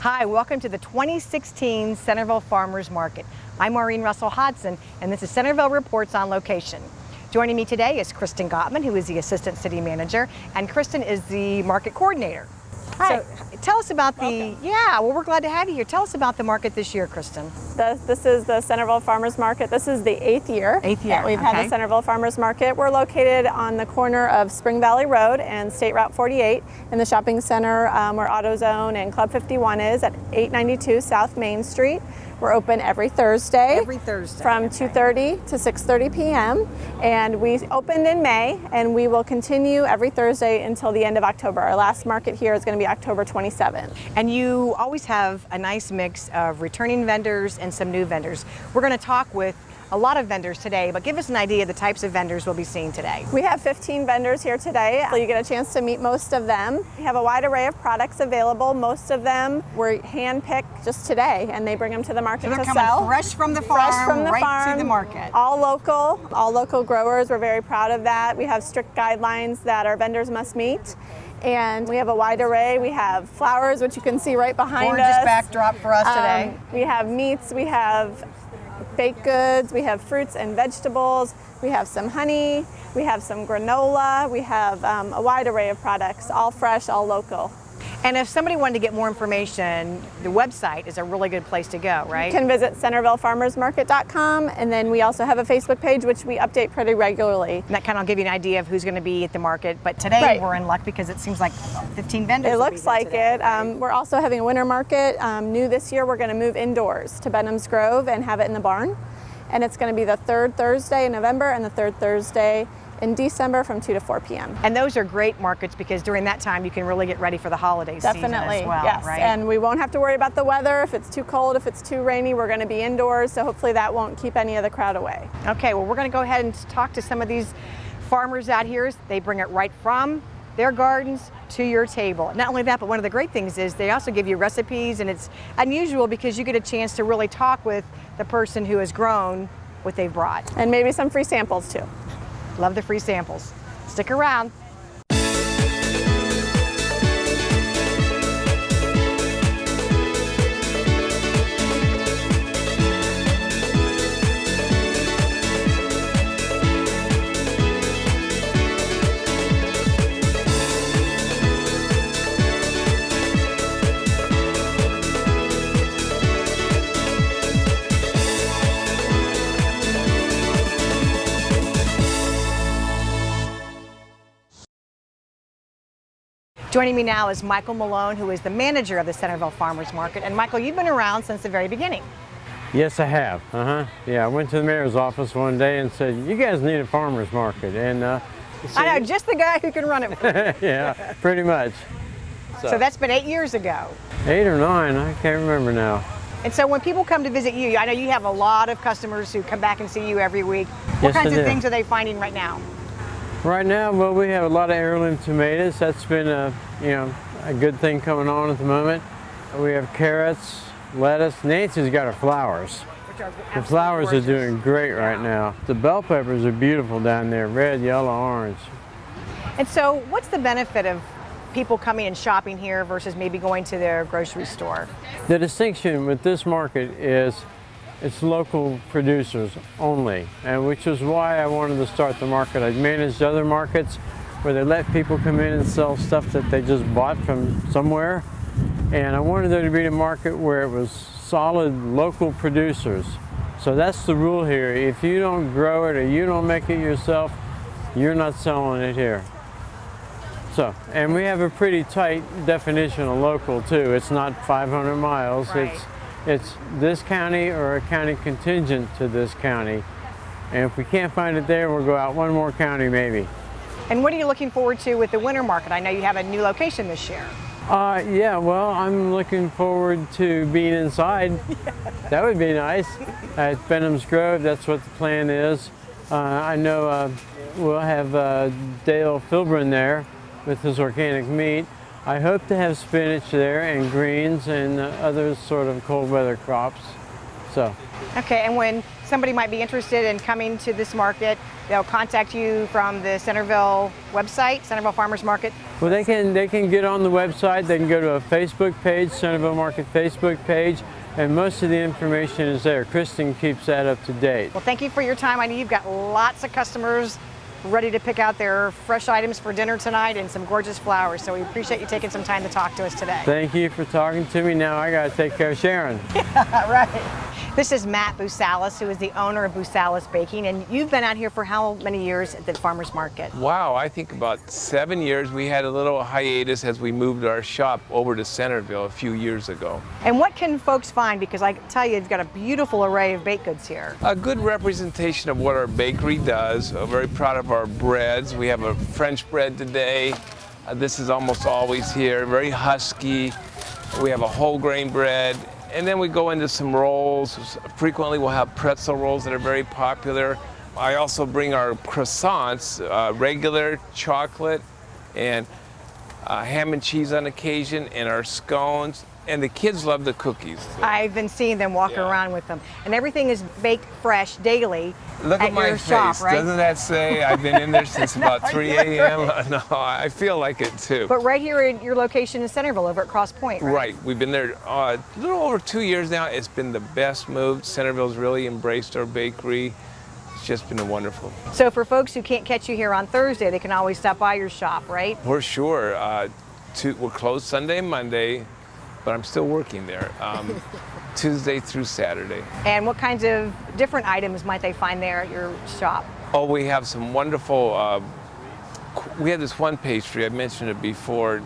Hi, welcome to the 2016 Centerville Farmers Market. I'm Maureen Russell Hodson, and this is Centerville Reports on Location. Joining me today is Kristen Gottman, who is the Assistant City Manager, and Kristen is the Market Coordinator. Hi. So tell us about we're glad to have you here. Tell us about the market this year, Kristen. This is the Centerville Farmers Market. This is the eighth year. That we've had the Centerville Farmers Market. We're located on the corner of Spring Valley Road and State Route 48 in the shopping center where AutoZone and Club 51 is at 892 South Main Street. We're open every Thursday. From 2:30 to 6:30 p.m. And we opened in May, and we will continue every Thursday until the end of October. Our last market here is going to be October 27th. And you always have a nice mix of returning vendors and some new vendors. We're going to talk with a lot of vendors today, but give us an idea of the types of vendors we'll be seeing today. We have 15 vendors here today, so you get a chance to meet most of them. We have a wide array of products available. Most of them were hand-picked just today, and they bring them to the market to sell. Fresh from the farm, to the market. All local growers. We're very proud of that. We have strict guidelines that our vendors must meet. And we have a wide array. We have flowers, which you can see right behind us. Gorgeous backdrop for us today. We have meats, we have baked goods, we have fruits and vegetables, we have some honey, we have some granola, we have a wide array of products, all fresh, all local. And if somebody wanted to get more information, the website is a really good place to go, right? You can visit CentervilleFarmersMarket.com, and then we also have a Facebook page which we update pretty regularly. And that kind of give you an idea of who's going to be at the market. But today we're in luck because it seems like 15 vendors. It looks like it. We're also having a winter market. New this year, we're going to move indoors to Benham's Grove and have it in the barn. And it's going to be the third Thursday in November and the third Thursday in December from 2 to 4 p.m. And those are great markets because during that time you can really get ready for the holiday season as well, yes. right? And we won't have to worry about the weather. If it's too cold, if it's too rainy, we're going to be indoors, so hopefully that won't keep any of the crowd away. Okay, well, we're going to go ahead and talk to some of these farmers out here. They bring it right from their gardens to your table. Not only that, but one of the great things is they also give you recipes, and it's unusual because you get a chance to really talk with the person who has grown what they've brought. And maybe some free samples too. Love the free samples. Stick around. Joining me now is Michael Malone, who is the manager of the Centerville Farmers Market. And Michael, you've been around since the very beginning. Yes, I have. Yeah, I went to the mayor's office one day and said, "You guys need a farmers market." And I know, just the guy who can run it for you. Yeah, pretty much. So that's been 8 years ago. 8 or 9, I can't remember now. And so when people come to visit you, I know you have a lot of customers who come back and see you every week. What kinds of things are they finding right now? Right now, well, we have a lot of heirloom tomatoes. That's been a good thing coming on at the moment. We have carrots, lettuce. Nancy's got her flowers. The flowers are doing great right now. The bell peppers are beautiful down there, red, yellow, orange. And so what's the benefit of people coming and shopping here versus maybe going to their grocery store? The distinction with this market is it's local producers only, and which is why I wanted to start the market. I've managed other markets where they let people come in and sell stuff that they just bought from somewhere, and I wanted there to be a market where it was solid local producers. So that's the rule here. If you don't grow it or you don't make it yourself, you're not selling it here. So, and we have a pretty tight definition of local too. It's not 500 miles. Right. It's this county or a county contingent to this county. And if we can't find it there, we'll go out one more county maybe. And what are you looking forward to with the winter market? I know you have a new location this year. Yeah, well, I'm looking forward to being inside. That would be nice. At Benham's Grove, that's what the plan is. I know we'll have Dale Filbrin there with his organic meat. I hope to have spinach there and greens and other sort of cold weather crops. So. Okay, and when somebody might be interested in coming to this market, they'll contact you from the Centerville website, Centerville Farmers Market. Well, they can get on the website. They can go to a Facebook page, Centerville Market Facebook page, and most of the information is there. Kristen keeps that up to date. Well, thank you for your time. I know you've got lots of customers ready to pick out their fresh items for dinner tonight and some gorgeous flowers. So we appreciate you taking some time to talk to us today. Thank you for talking to me. Now I got to take care of Sharon. Right. This is Matt Busalis, who is the owner of Busalis Baking, and you've been out here for how many years at the farmers market? Wow, I think about 7 years. We had a little hiatus as we moved our shop over to Centerville a few years ago. And what can folks find? Because I can tell you, you've got a beautiful array of baked goods here. A good representation of what our bakery does. I'm very proud of our breads. We have a French bread today. This is almost always here, very husky. We have a whole grain bread. And then we go into some rolls. Frequently we'll have pretzel rolls that are very popular. I also bring our croissants, regular chocolate and ham and cheese on occasion, and our scones. And the kids love the cookies. I've been seeing them walk around with them. And everything is baked fresh daily. Look at my your face. shop, right? Doesn't that say I've been in there since about 3 a.m.? No, I feel like it too. But right here in your location in Centerville over at Cross Point, right? Right. We've been there a little over 2 years now. It's been the best move. Centerville's really embraced our bakery. It's just been wonderful. So for folks who can't catch you here on Thursday, they can always stop by your shop, right? For sure. We're closed Sunday and Monday, but I'm still working there. Tuesday through Saturday. And what kinds of different items might they find there at your shop? Oh, we have some wonderful, we have this one pastry, I mentioned it before,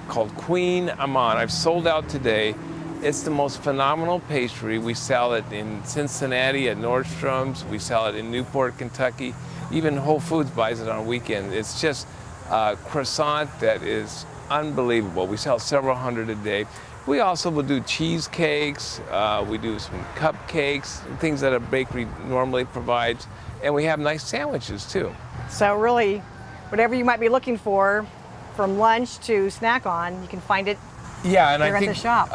called Queen Amman. I've sold out today. It's the most phenomenal pastry. We sell it in Cincinnati at Nordstrom's. We sell it in Newport, Kentucky. Even Whole Foods buys it on weekend. It's just a croissant that is unbelievable. We sell several hundred a day. We also will do cheesecakes, we do some cupcakes, things that a bakery normally provides, and we have nice sandwiches too. So really, whatever you might be looking for, from lunch to snack on, you can find it Yeah, and here I at think the shop.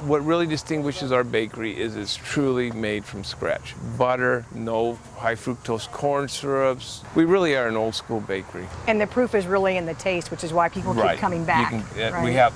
what really distinguishes our bakery is it's truly made from scratch. Butter, no high fructose corn syrups. We really are an old school bakery. And the proof is really in the taste, which is why people keep coming back. Right?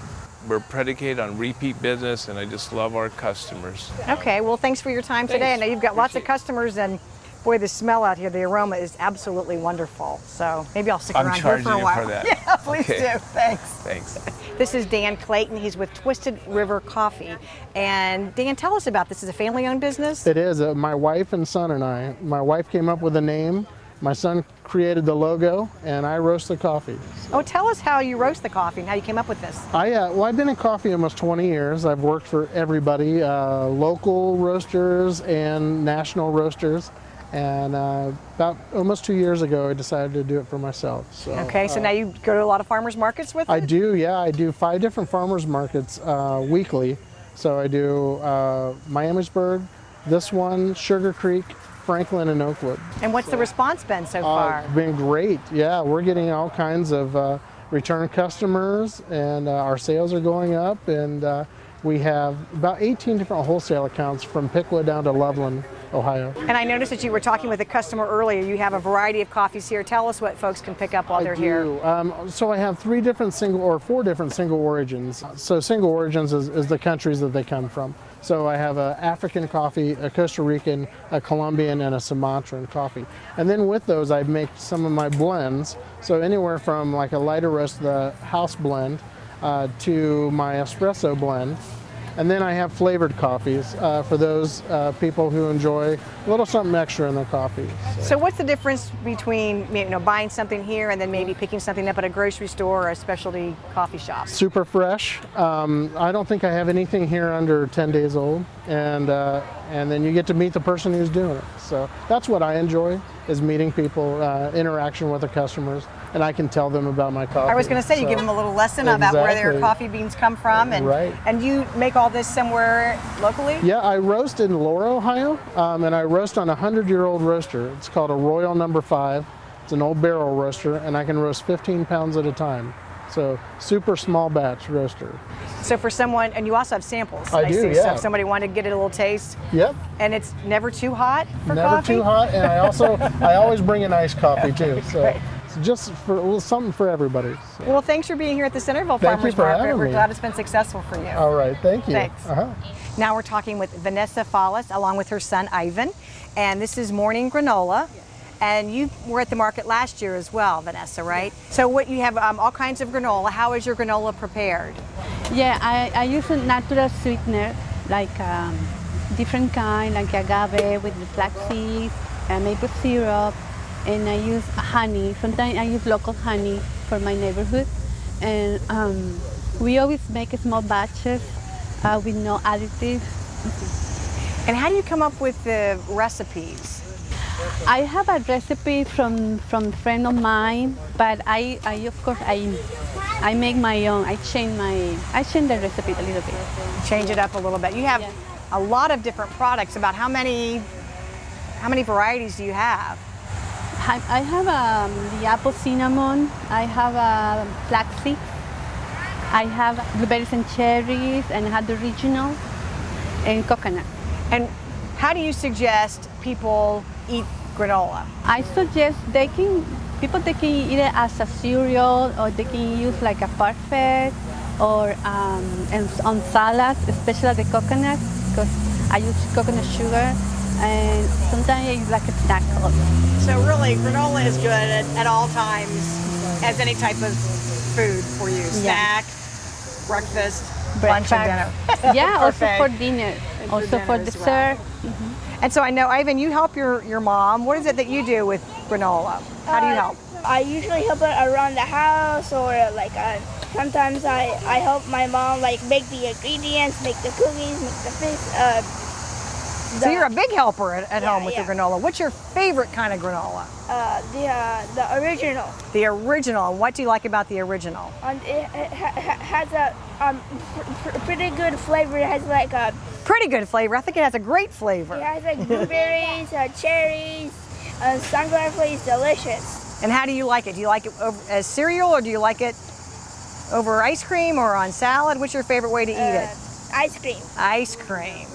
We're predicated on repeat business, and I just love our customers. Okay, well, thanks for your time today. I know you've got lots of customers, and boy, the smell out here, the aroma is absolutely wonderful. So maybe I'll stick around here for a while. I'm charging you for that. Yeah, please do. Thanks. Thanks. This is Dan Clayton. He's with Twisted River Coffee. And Dan, tell us about this. Is it a family-owned business? It is. My wife and son and I. My wife came up with the name. My son created the logo, and I roast the coffee. Oh, tell us how you roast the coffee and how you came up with this. I've been in coffee almost 20 years. I've worked for everybody, local roasters and national roasters. And about almost 2 years ago, I decided to do it for myself. So, okay, so now you go to a lot of farmers markets with it? I do, yeah. I do 5 different farmers markets weekly. So I do Miamisburg, this one, Sugar Creek, Franklin, and Oakwood. And what's the response been so far? Been great. Yeah, we're getting all kinds of return customers, and our sales are going up. And we have about 18 different wholesale accounts from Piqua down to Loveland, Ohio. And I noticed that you were talking with a customer earlier. You have a variety of coffees here. Tell us what folks can pick up while they're here. So I have 4 different single origins. So single origins is the countries that they come from. So I have an African coffee, a Costa Rican, a Colombian, and a Sumatran coffee. And then with those, I make some of my blends. So anywhere from like a lighter roast, the house blend, to my espresso blend. And then I have flavored coffees for those people who enjoy a little something extra in their coffee. So what's the difference between buying something here and then maybe picking something up at a grocery store or a specialty coffee shop? Super fresh. I don't think I have anything here under 10 days old, and then you get to meet the person who's doing it. So that's what I enjoy, is meeting people, interaction with the customers, and I can tell them about my coffee. I was going to say, you give them a little lesson about where their Exactly. coffee beans come from, and Right. and you make all this somewhere locally? Yeah, I roast in Laura, Ohio, and I roast on a 100-year-old roaster. It's called a Royal No. 5. It's an old barrel roaster, and I can roast 15 pounds at a time. So super small batch roaster. So for someone, and you also have samples. I do, see. yeah. So if somebody wanted to get a little taste, Yep. and it's never too hot for Never coffee. too hot, and I always bring an iced coffee too. So Right. it's just for something for everybody. So. Well, thanks for being here at the Centerville Thank you Farmers for Market. having We're me. glad it's been successful for you. All right, thank you. Thanks. Now we're talking with Vanessa Fallis along with her son Ivan, and this is morning granola. And you were at the market last year as well, Vanessa, right? So what you have all kinds of granola. How is your granola prepared? Yeah, I use a natural sweetener, like different kind, like agave with the flax seeds, maple syrup, and I use honey. Sometimes I use local honey for my neighborhood. And we always make small batches with no additives. And how do you come up with the recipes? I have a recipe from a friend of mine, but I of course I make my own. I change the recipe a little bit. Change it up a little bit. You have a lot of different products. About how many varieties do you have? I have the apple cinnamon. I have flaxseed. I have blueberries and cherries, and I have the original and coconut. And how do you suggest people eat granola? I suggest people can eat it as a cereal, or they can use like a parfait, or and on salads, especially the coconut, because I use coconut sugar, and sometimes I use like a snack also. So really, granola is good at all times as any type of food for you. Snack, breakfast, lunch, and dinner. Yeah, also Parfait. for dinner, And also dinner for as dessert. And so I know, Ivan, you help your mom. What is it that you do with granola? How do you help? I usually help her around the house, or like sometimes I help my mom like make the ingredients, make the cookies, make the fish. So you're a big helper at home with yeah. your granola. What's your favorite kind of granola? The original. The original. And what do you like about the original? And it has a pretty good flavor. It has like a Pretty good flavor. I think it has a great flavor. it has like blueberries, cherries, sunflower flavor. It's delicious. And how do you like it? Do you like it as cereal, or do you like it over ice cream or on salad? What's your favorite way to eat it? Ice cream. Ice cream.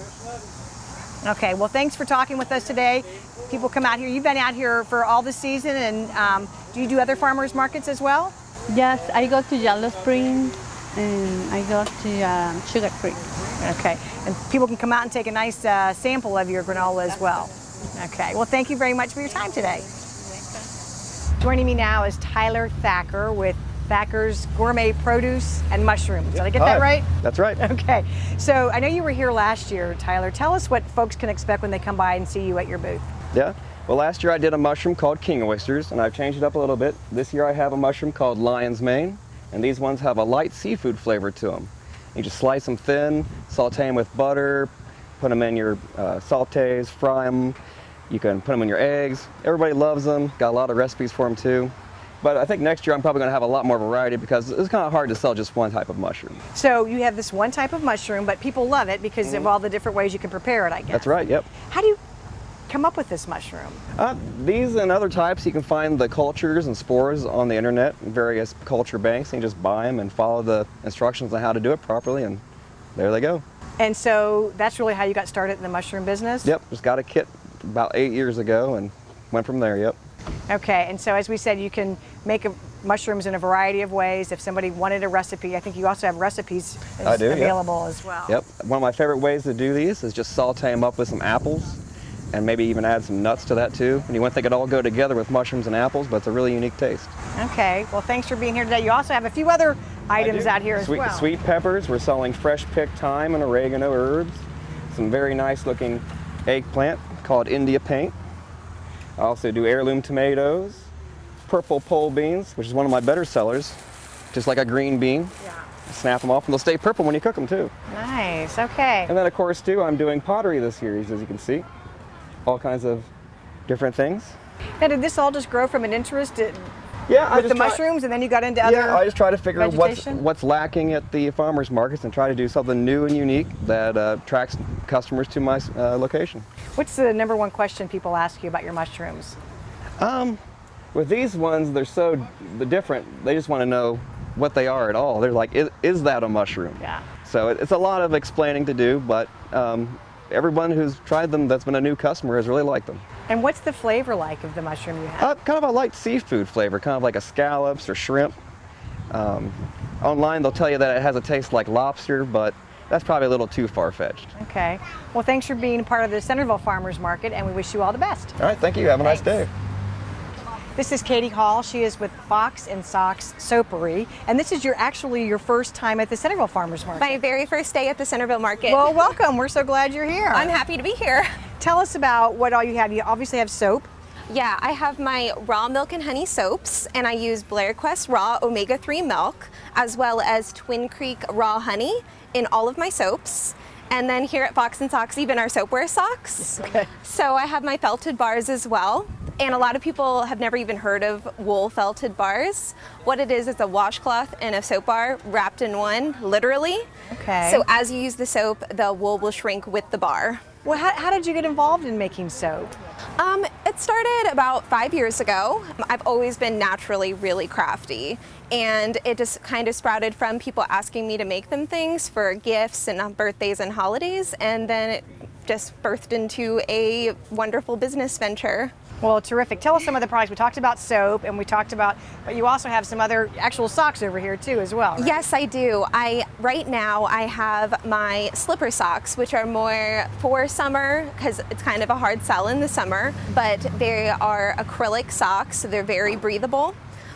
Okay, well, thanks for talking with us today. People come out here. You've been out here for all the season, and do you do other farmers markets as well? Yes, I go to Yellow Springs, and I go to Sugar Creek. Okay, and people can come out and take a nice sample of your granola as well. Okay, well, thank you very much for your time today. Joining me now is Tyler Thacker with Thacker's Gourmet Produce and Mushrooms. Did I get that right? That's right. Okay, so I know you were here last year, Tyler. Tell us what folks can expect when they come by and see you at your booth. Yeah. Well, last year I did a mushroom called king oysters, and I've changed it up a little bit. This year I have a mushroom called lion's mane, and these ones have a light seafood flavor to them. You just slice them thin, saute them with butter, put them in your sautés, fry them. You can put them in your eggs. Everybody loves them. Got a lot of recipes for them too. But I think next year I'm probably going to have a lot more variety, because it's kind of hard to sell just one type of mushroom. So you have this one type of mushroom, but people love it because of all the different ways you can prepare it, I guess. That's right, yep. How do you come up with this mushroom? These and other types, you can find the cultures and spores on the internet, various culture banks, and you just buy them and follow the instructions on how to do it properly, and there they go. And so that's really how you got started in the mushroom business? Yep, just got a kit about 8 years ago and went from there, yep. Okay, and so as we said, you can make mushrooms in a variety of ways. If somebody wanted a recipe, I think you also have recipes available as well. Yep, one of my favorite ways to do these is just saute them up with some apples, and maybe even add some nuts to that too. And you wouldn't think it'd all go together with mushrooms and apples, but it's a really unique taste. Okay, well, thanks for being here today. You also have a few other items out here as well. Sweet peppers, we're selling fresh picked thyme and oregano herbs. Some very nice looking eggplant called India paint. I also do heirloom tomatoes, purple pole beans, which is one of my better sellers, just like a green bean. Yeah. Snap them off and they'll stay purple when you cook them too. Nice, okay. And then of course too, I'm doing pottery this series, as you can see. All kinds of different things. Now, did this all just grow from an interest with the the mushrooms, and then you got into other I just try to figure out vegetation? what's lacking at the farmers markets and try to do something new and unique that attracts customers to my location. What's the number one question people ask you about your mushrooms? With these ones, they're so different. They just want to know what they are at all. They're like, is that a mushroom? Yeah. So it's a lot of explaining to do, but everyone who's tried them that's been a new customer has really liked them. And what's the flavor like of the mushroom you have? Kind of a light seafood flavor, kind of like a scallops or shrimp. Online they'll tell you that it has a taste like lobster, but that's probably a little too far-fetched. Okay. Well, thanks for being part of the Centerville Farmers Market, and we wish you all the best. All right, thank you. Have a nice day. This is Katie Hall. She is with Fox and Socks Soapery, and this is actually your first time at the Centerville Farmers Market. My very first day at the Centerville Market. Well, welcome. We're so glad you're here. I'm happy to be here. Tell us about what all you have. You obviously have soap. Yeah, I have my raw milk and honey soaps, and I use Blair Quest raw omega-3 milk, as well as Twin Creek raw honey in all of my soaps. And then here at Fox and Socks, even our soapwear socks. Okay. So I have my felted bars as well. And a lot of people have never even heard of wool felted bars. What it is a washcloth and a soap bar wrapped in one, literally. Okay. So as you use the soap, the wool will shrink with the bar. Well, how did you get involved in making soap? It started about 5 years ago. I've always been naturally really crafty, and it just kind of sprouted from people asking me to make them things for gifts and birthdays and holidays, and then it just birthed into a wonderful business venture. Well, terrific. Tell us some of the products. We talked about soap, and we talked about, but you also have some other actual socks over here too as well, right? Yes, I do. Right now I have my slipper socks, which are more for summer because it's kind of a hard sell in the summer, but they are acrylic socks, so they're very breathable.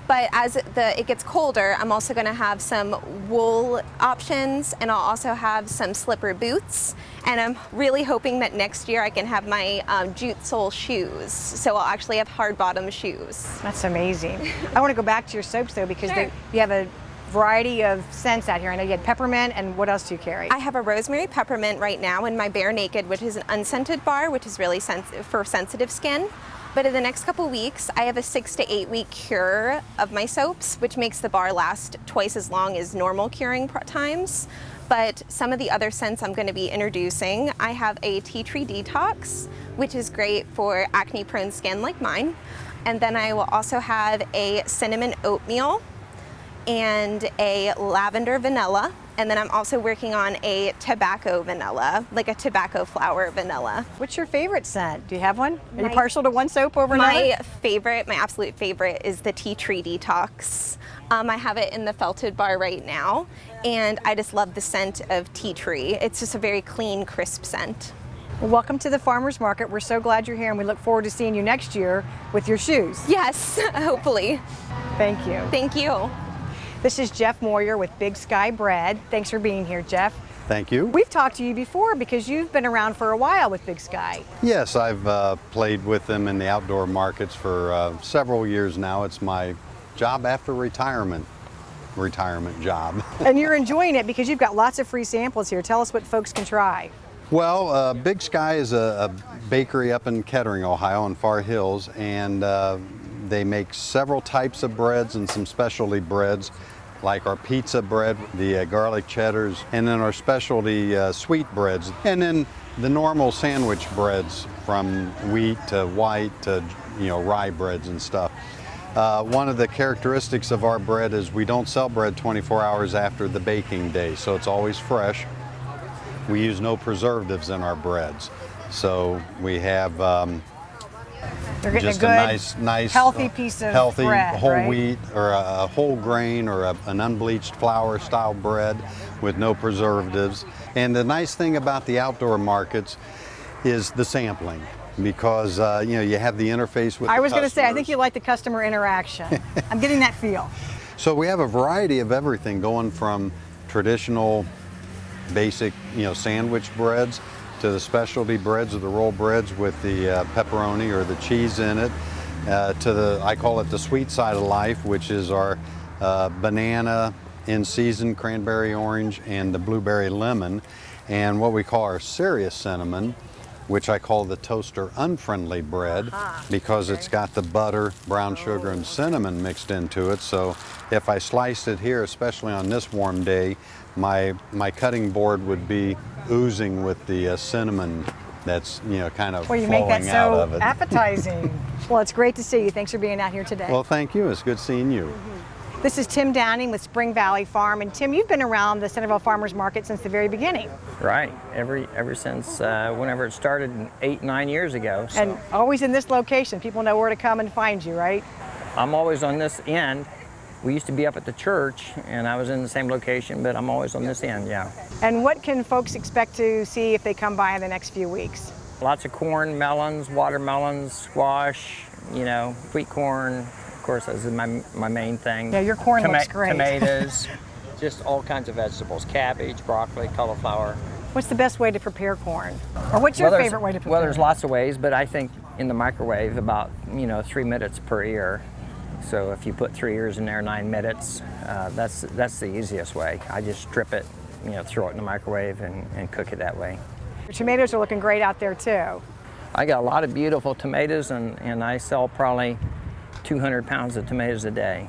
But as it gets colder, I'm also going to have some wool options, and I'll also have some slipper boots. And I'm really hoping that next year I can have my jute sole shoes. So I'll actually have hard bottom shoes. That's amazing. I want to go back to your soaps though, because Sure. you have a variety of scents out here. I know you had peppermint, and what else do you carry? I have a rosemary peppermint right now in my Bare Naked, which is an unscented bar, which is really for sensitive skin. But in the next couple weeks, I have a 6 to 8 week cure of my soaps, which makes the bar last twice as long as normal curing times. But some of the other scents I'm going to be introducing, I have a tea tree detox, which is great for acne prone skin like mine. And then I will also have a cinnamon oatmeal and a lavender vanilla. And then I'm also working on a tobacco vanilla, like a tobacco flower vanilla. What's your favorite scent? Do you have one? Are you My- partial to one soap over another? My absolute favorite is the tea tree detox. I have it in the felted bar right now, and I just love the scent of tea tree. It's just a very clean, crisp scent. Well, welcome to the Farmers Market. We're so glad you're here, and we look forward to seeing you next year with your shoes. Yes, hopefully. Thank you. Thank you. This is Jeff Moyer with Big Sky Bread. Thanks for being here, Jeff. Thank you. We've talked to you before because you've been around for a while with Big Sky. Yes, I've played with them in the outdoor markets for several years now. It's my job after retirement job. And you're enjoying it because you've got lots of free samples here. Tell us what folks can try. Well, Big Sky is a bakery up in Kettering, Ohio, in Far Hills, and they make several types of breads and some specialty breads, like our pizza bread, the garlic cheddars, and then our specialty sweet breads, and then the normal sandwich breads from wheat to white to rye breads and stuff. One of the characteristics of our bread is we don't sell bread 24 hours after the baking day, so it's always fresh. We use no preservatives in our breads, so we have You're getting just a a good, nice healthy piece of healthy bread, whole right? wheat or a whole grain or an unbleached flour style bread with no preservatives. And the nice thing about the outdoor markets is the sampling, because you have the interface with I the was going to say, I think customers. you like the customer interaction. I'm getting that feel. So we have a variety of everything, going from traditional basic sandwich breads to the specialty breads or the roll breads with the pepperoni or the cheese in it, to I call it the sweet side of life, which is our banana in season, cranberry orange, and the blueberry lemon, and what we call our serious cinnamon, which I call the toaster unfriendly bread, because it's got the butter, brown sugar, and cinnamon mixed into it. So if I sliced it here, especially on this warm day, my cutting board would be oozing with the cinnamon that's kind of Well, you make that flowing out so of it. appetizing. Well, it's great to see you. Thanks for being out here today. Well, thank you. It's good seeing you. This is Tim Downing with Spring Valley Farm, and Tim, you've been around the Centerville Farmers Market since the very beginning. Right, ever since whenever it started 8-9 years ago. So. And always in this location, people know where to come and find you, right? I'm always on this end. We used to be up at the church, and I was in the same location, but I'm always on this end, yeah. And what can folks expect to see if they come by in the next few weeks? Lots of corn, melons, watermelons, squash, you know, sweet corn. Of course, this is my main thing. Yeah, your corn looks great. Tomatoes, just all kinds of vegetables, cabbage, broccoli, cauliflower. What's the best way to prepare corn? Or what's your favorite way to prepare? Well, there's lots of ways, but I think in the microwave about, 3 minutes per ear. So if you put 3 ears in there, 9 minutes, that's the easiest way. I just strip it, throw it in the microwave and cook it that way. Your tomatoes are looking great out there too. I got a lot of beautiful tomatoes, and I sell probably 200 pounds of tomatoes a day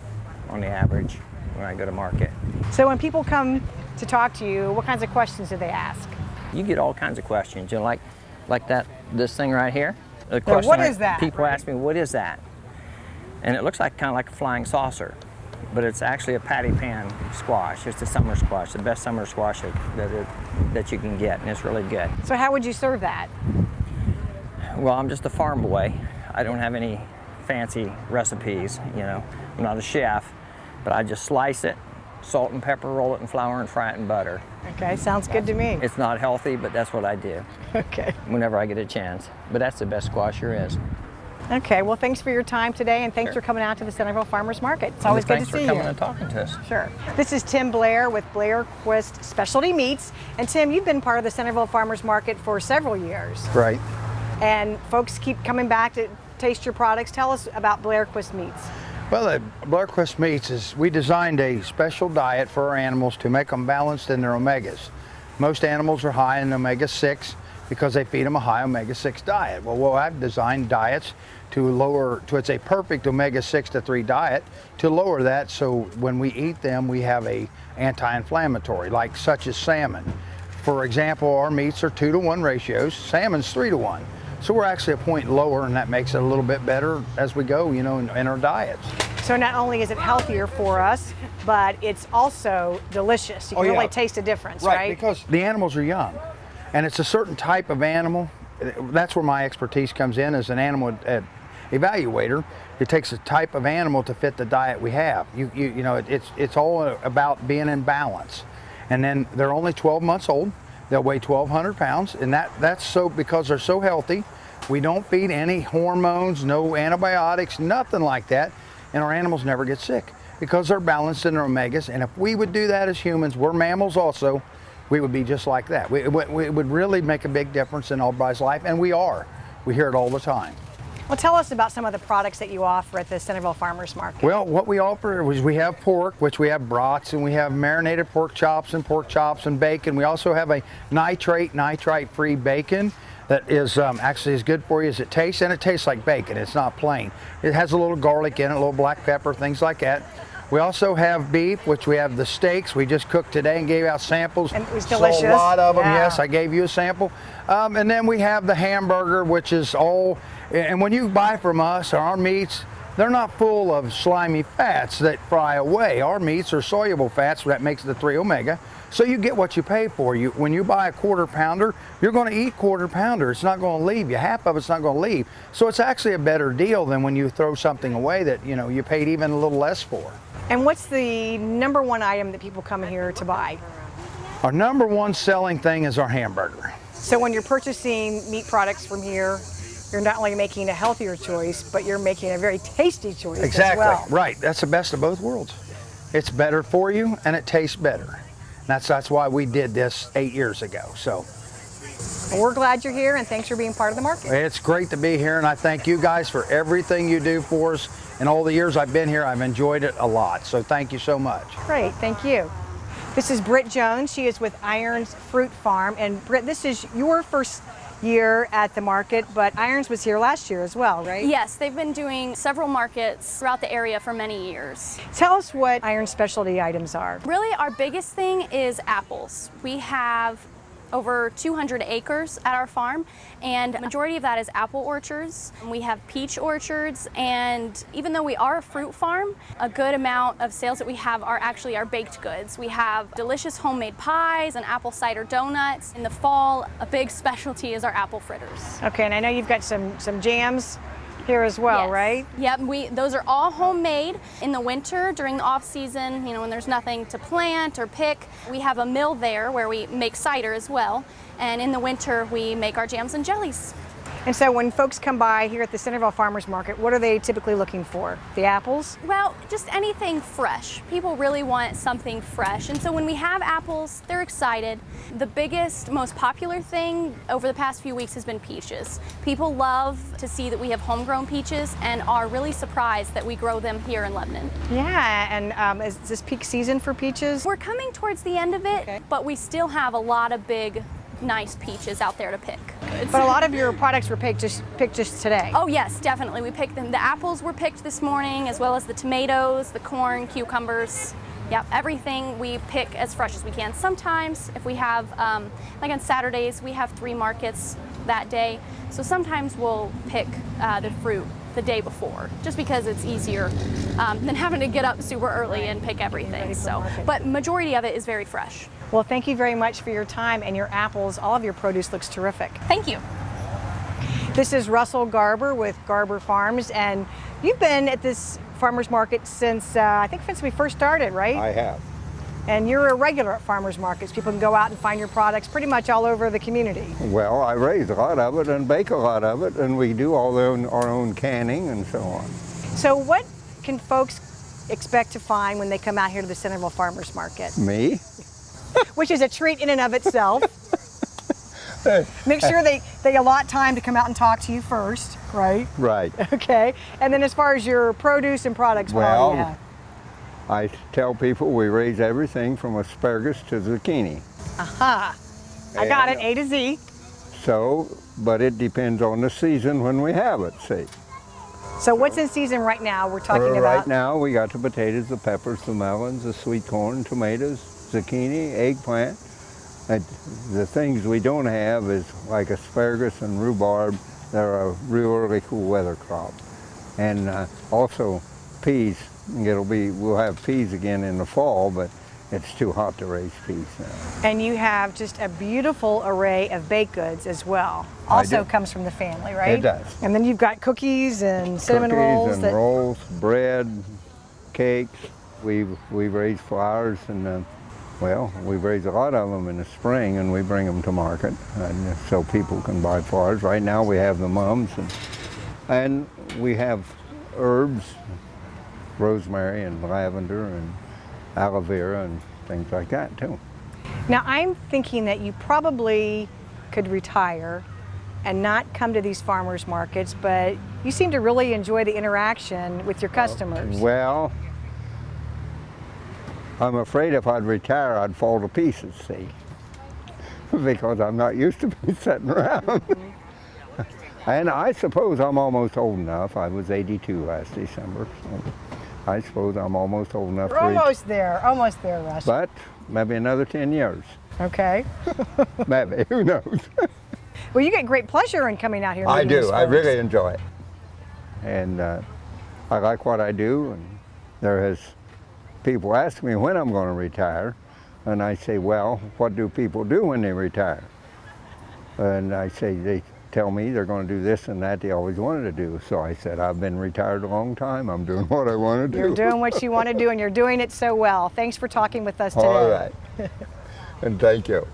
on the average when I go to market. So when people come to talk to you, what kinds of questions do they ask? You get all kinds of questions, like this thing right here. What is that? People ask me, what is that? And it looks kind of like a flying saucer, but it's actually a patty pan squash. It's a summer squash, the best summer squash that you can get, and it's really good. So how would you serve that? Well, I'm just a farm boy. I don't have any fancy recipes, I'm not a chef, but I just slice it, salt and pepper, roll it in flour and fry it in butter. Okay, sounds good to me. It's not healthy, but that's what I do. Okay. Whenever I get a chance. But that's the best squash there is. Okay, well thanks for your time today, and thanks for coming out to the Centerville Farmers Market. It's always good to see you. Thanks for coming and talking to us. Sure. This is Tim Blair with Blair Quist Specialty Meats. And Tim, you've been part of the Centerville Farmers Market for several years. Right. And folks keep coming back to taste your products. Tell us about Blair Quist Meats. Well, Blair Quist Meats we designed a special diet for our animals to make them balanced in their omegas. Most animals are high in omega-6 because they feed them a high omega-6 diet. Well, I've designed diets it's a perfect omega-6 to 3 diet to lower that, so when we eat them, we have a anti-inflammatory, such as salmon. For example, our meats are 2-to-1 ratios, salmon's 3-to-1. So we're actually a point lower, and that makes it a little bit better as we go, in our diets. So not only is it healthier for us, but it's also delicious. You can really taste the difference, right? Because the animals are young, and it's a certain type of animal. That's where my expertise comes in as an animal evaluator. It takes a type of animal to fit the diet we have. It's all about being in balance. And then they're only 12 months old. They'll weigh 1,200 pounds, and that's so because they're so healthy. We don't feed any hormones, no antibiotics, nothing like that, and our animals never get sick because they're balanced in their omegas. And if we would do that as humans, we're mammals also, we would be just like that. It would really make a big difference in everybody's life, and we are. We hear it all the time. Well, tell us about some of the products that you offer at the Centerville Farmers Market. Well, what we offer is we have pork, which we have brats, and we have marinated pork chops and bacon. We also have a nitrite-free bacon that is actually as good for you as it tastes, and it tastes like bacon. It's not plain. It has a little garlic in it, a little black pepper, things like that. We also have beef, which we have the steaks we just cooked today and gave out samples. And it was delicious. So a lot of them, yes, I gave you a sample. And then we have the hamburger, which is all, and when you buy from us, our meats, they're not full of slimy fats that fry away. Our meats are soluble fats, that makes the 3 omega. So you get what you pay for. When you buy a 1/4 pounder, you're going to eat 1/4 pounder. It's not going to leave you. Half of it's not going to leave. So it's actually a better deal than when you throw something away that you paid even a little less for. And what's the #1 item that people come here to buy? Our #1 selling thing is our hamburger. So when you're purchasing meat products from here, you're not only making a healthier choice, but you're making a very tasty choice as well. Right. That's the best of both worlds. It's better for you, and it tastes better. That's why we did this 8 years ago. So well, we're glad you're here, and thanks for being part of the market. It's great to be here, and I thank you guys for everything you do for us. In all the years I've been here, I've enjoyed it a lot. So thank you so much. Great. Thank you. This is Britt Jones. She is with Irons Fruit Farm. And Britt, this is your first year at the market, but Irons was here last year as well, right? Yes, they've been doing several markets throughout the area for many years. Tell us what Irons specialty items are. Really, our biggest thing is apples. We have over 200 acres at our farm, and the majority of that is apple orchards. We have peach orchards, and even though we are a fruit farm, a good amount of sales that we have are actually our baked goods. We have delicious homemade pies and apple cider donuts. In the fall, a big specialty is our apple fritters. Okay, and I know you've got some jams here as well, Yes. right? Yep, those are all homemade. In the winter, during the off season, when there's nothing to plant or pick, we have a mill there where we make cider as well. And in the winter, we make our jams and jellies. And so when folks come by here at the Centerville Farmers Market, what are they typically looking for? The apples? Well, just anything fresh. People really want something fresh. And so when we have apples, they're excited. The biggest, most popular thing over the past few weeks has been peaches. People love to see that we have homegrown peaches and are really surprised that we grow them here in Lebanon. Yeah, and is this peak season for peaches? We're coming towards the end of it, but we still have a lot of big, nice peaches out there to pick. But a lot of your products were picked just today. Oh yes, definitely. We picked them. The apples were picked this morning, as well as the tomatoes, the corn, cucumbers. Yep, everything we pick as fresh as we can. Sometimes if we have, like on Saturdays, we have 3 markets that day. So sometimes we'll pick the fruit the day before, just because it's easier than having to get up super early and pick everything. So, but majority of it is very fresh. Well, thank you very much for your time and your apples. All of your produce looks terrific. Thank you. This is Russell Garber with Garber Farms, and you've been at this farmers market since, I think since we first started, right? I have. And you're a regular at farmers markets. People can go out and find your products pretty much all over the community. Well, I raise a lot of it and bake a lot of it, and we do all our own canning and so on. So what can folks expect to find when they come out here to the Centerville Farmers Market? Me? Which is a treat in and of itself. Make sure they allot time to come out and talk to you first, right? Right. Okay. And then as far as your produce and products, well, yeah. I tell people we raise everything from asparagus to zucchini. Aha. I got it, A to Z. So, but it depends on the season when we have it, see. So what's in season right now? We're talking about? Right now we got the potatoes, the peppers, the melons, the sweet corn, tomatoes, zucchini, eggplant. The things we don't have is like asparagus and rhubarb. They're a real early cool weather crop. And also peas. We'll have peas again in the fall, but it's too hot to raise peas now. And you have just a beautiful array of baked goods as well. Also comes from the family, right? It does. And then you've got cookies and cinnamon rolls. Cookies and rolls, bread, cakes. We've raised flowers, and well, we raise a lot of them in the spring, and we bring them to market, and so people can buy flowers. Right now we have the mums, and we have herbs, rosemary and lavender and aloe vera and things like that too. Now I'm thinking that you probably could retire and not come to these farmers markets, but you seem to really enjoy the interaction with your customers. Well, I'm afraid if I'd retire, I'd fall to pieces, see, because I'm not used to being sitting around. And I suppose I'm almost old enough. I was 82 last December, so I suppose I'm almost old enough. We're almost there, Russ. But maybe another 10 years. Okay. Maybe, who knows? Well, you get great pleasure in coming out here. I do, I really enjoy it. And I like what I do, and there has people ask me when I'm going to retire, and I say, well, what do people do when they retire? And I say, they tell me they're going to do this and that they always wanted to do. So I said, I've been retired a long time. I'm doing what I want to do. You're doing what you want to do, and you're doing it so well. Thanks for talking with us today. All right. And thank you.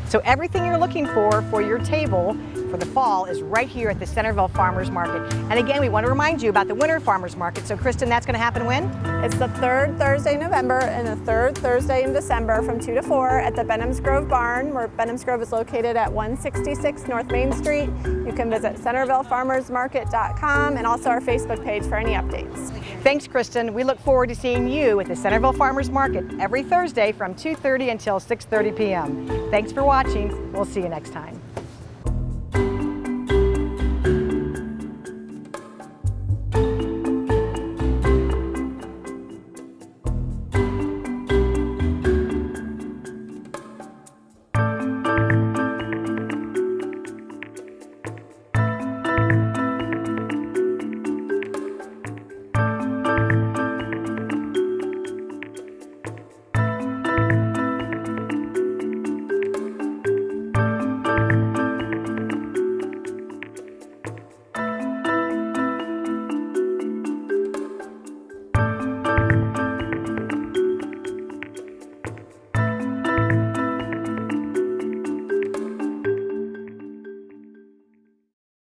So everything you're looking for your table for the fall is right here at the Centerville Farmers Market. And again, we want to remind you about the Winter Farmers Market. So Kristen, that's going to happen when? It's the 3rd Thursday in November and the 3rd Thursday in December from 2 to 4 at the Benham's Grove Barn, where Benham's Grove is located at 166 North Main Street. You can visit CentervilleFarmersMarket.com and also our Facebook page for any updates. Thanks, Kristen. We look forward to seeing you at the Centerville Farmers Market every Thursday from 2:30 until 6:30 p.m. Thanks for watching. We'll see you next time.